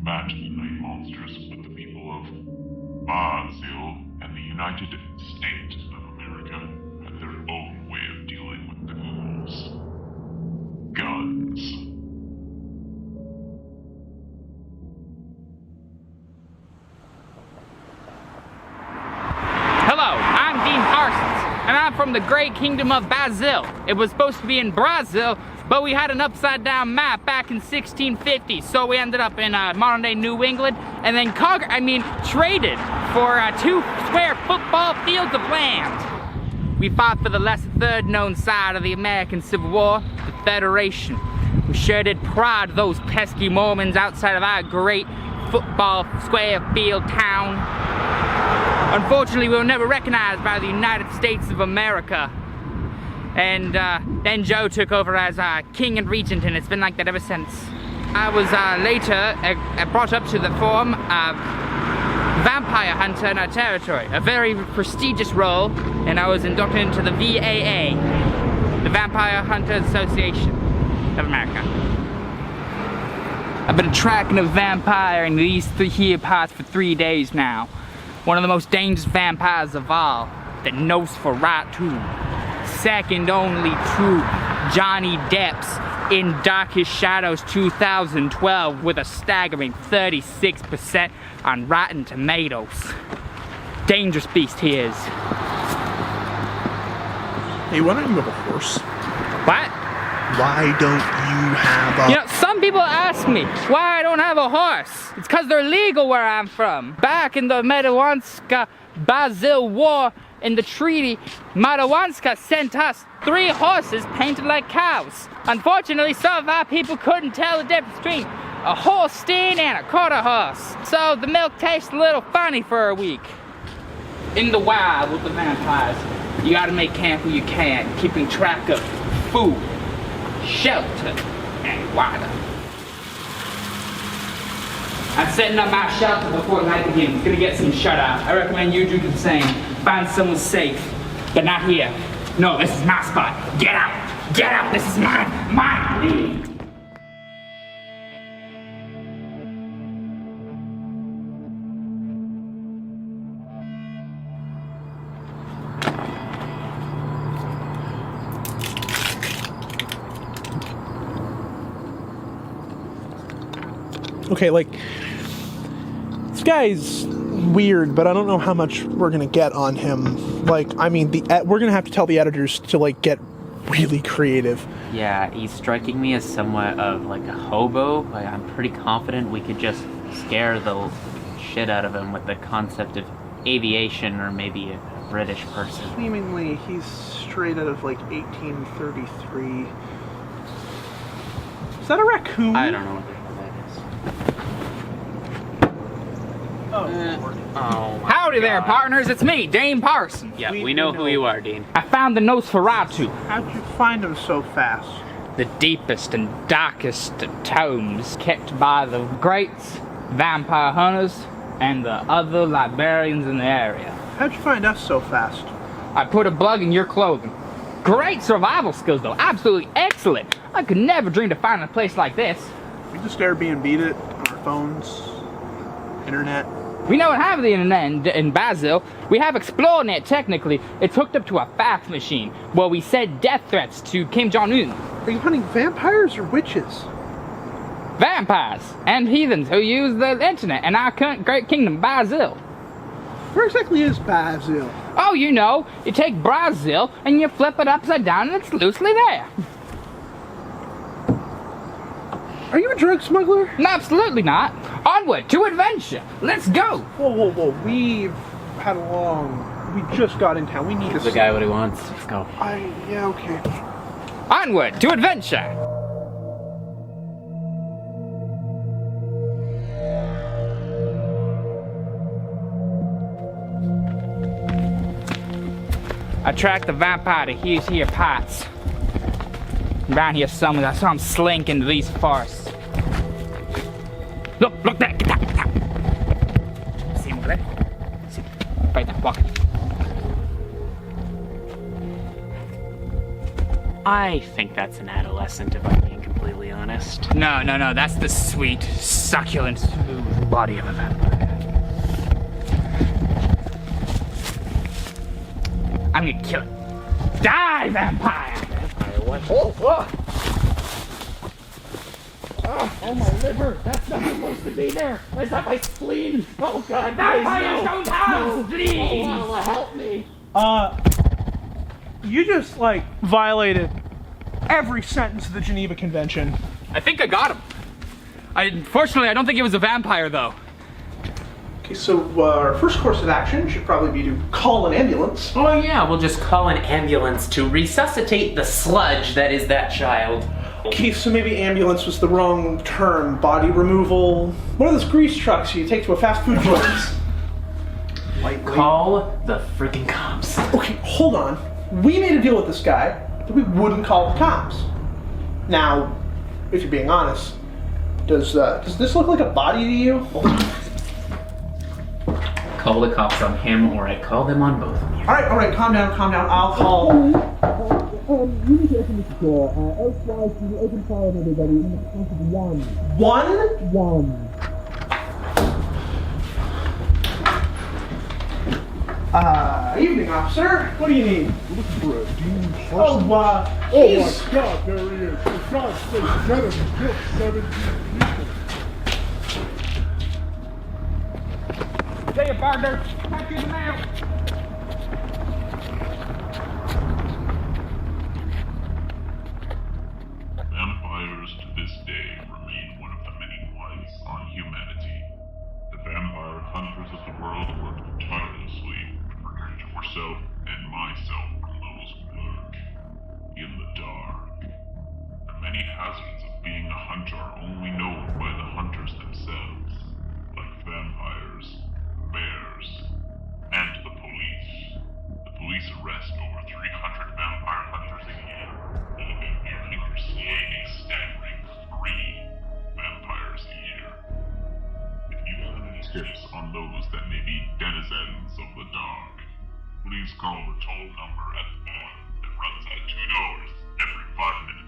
bat night monsters, but the people of Brazil and the United States of America had their own way of dealing with the ghouls. Guns. Hello, I'm Dean Parsons, and I'm from the great kingdom of Brazil. It was supposed to be in Brazil, but we had an upside-down map back in 1650, so we ended up in modern-day New England, and then traded for 2 square football fields of land. We fought for the lesser third-known side of the American Civil War, the Federation. We sure did prod those pesky Mormons outside of our great football square field town. Unfortunately, we were never recognized by the United States of America. And then Joe took over as king and regent, and it's been like that ever since. I was later brought up to the form of vampire hunter in our territory, a very prestigious role, and I was inducted into the VAA, the Vampire Hunters Association of America. I've been tracking a vampire in these here parts for 3 days now. One of the most dangerous vampires of all, the Nosferatu. Second only to Johnny Depp's in Darkest Shadows 2012 with a staggering 36% on Rotten Tomatoes. Dangerous beast he is. Hey, why don't you have a horse? What? Why don't you have a... You know, some people ask me why I don't have a horse. It's because they're legal where I'm from. Back in the Madawaska-Brazil War, in the treaty, Madawaska sent us 3 horses painted like cows. Unfortunately, some of our people couldn't tell the difference between a Holstein and a quarter horse. So the milk tastes a little funny for a week. In the wild with the vampires, you gotta make camp where you can, keeping track of food, shelter, and water. I'm setting up my shelter before night begins. Gonna get some shut eye. I recommend you do the same. Find someone safe, but not here. No, this is my spot. Get out! Get out! This is mine! Leave! Okay, like, this guy's weird, but I don't know how much we're gonna get on him. Like, I mean, we're gonna have to tell the editors to, like, get really creative. Yeah, he's striking me as somewhat of, like, a hobo, but I'm pretty confident we could just scare the shit out of him with the concept of aviation or maybe a British person. Seemingly, he's straight out of, like, 1833. Is that a raccoon? I don't know what the hell that is. Oh my Howdy there, God. partners. It's me, Dane Parsons. Yeah, we know who you are, Dean. I found the Nosferatu, How'd you find him so fast? the deepest and darkest tomes kept by the greats, vampire hunters, and the other librarians in the area. How'd you find us so fast? I put a bug in your clothing. Great survival skills, though. Absolutely excellent. I could never dream to find a place like this. We just Airbnb'd it on our phones, internet. We don't have the internet in Brazil. We have ExploreNet, technically. It's hooked up to a fax machine where we send death threats to Kim Jong-un. Are you hunting vampires or witches? Vampires and heathens who use the internet in our great kingdom, Brazil. Where exactly is Basil? Oh, you know, you take Brazil and you flip it upside down and it's loosely there. Are you a drug smuggler? No, absolutely not. Onward to adventure. Let's go. Whoa, whoa, whoa. We've had a long... We just got in town. We need Give to... the guy what he wants. Let's go. Yeah, okay. Onward to adventure. I tracked the vampire to his here parts. Around here somewhere, I saw him slink into these forests. Look there, get that. See him over there? See him? Right there, walk. I think that's an adolescent, if I'm being completely completely honest. No, that's the sweet, succulent, smooth body of a vampire. I'm gonna kill it. Die, vampire! Vampire, what? Oh, my liver! That's not supposed to be there! Is that my spleen? Oh god, vampires don't have spleen! Oh, help me! You just, like, violated every sentence of the Geneva Convention. I think I got him. Unfortunately, I don't think it was a vampire, though. Okay, so our first course of action should probably be to call an ambulance. Oh yeah, we'll just call an ambulance to resuscitate the sludge that is that child. Okay, so maybe ambulance was the wrong term. Body removal. What are those grease trucks you take to a fast food place? Call the freaking cops. Okay, hold on. We made a deal with this guy that we wouldn't call the cops. Now, if you're being honest, does this look like a body to you? Call the cops on him, or I call them on both of you. All right, calm down. I'll call. You need to open this door. Elsewise, you will open fire on everybody in the count of one. One? Evening, officer. What do you need? Looking for a Dean Parsons. Oh, Oh my God, there he is. For God's sake, get him. He killed 17 people. See you, partner. Catch you in the mail. Vampires to this day remain one of the many blights on humanity. The vampire hunters of the world work tirelessly to protect yourself and myself from those who lurk in the dark. The many hazards of being a hunter are only known by the hunters themselves, like vampires, bears, and the police. The police arrest over 300 vampire hunters a year, even hunters slaying a staggering 3 vampires a year. If you have any tips on those that may be denizens of the dark, please call the toll number at the bar that runs at $2 every 5 minutes.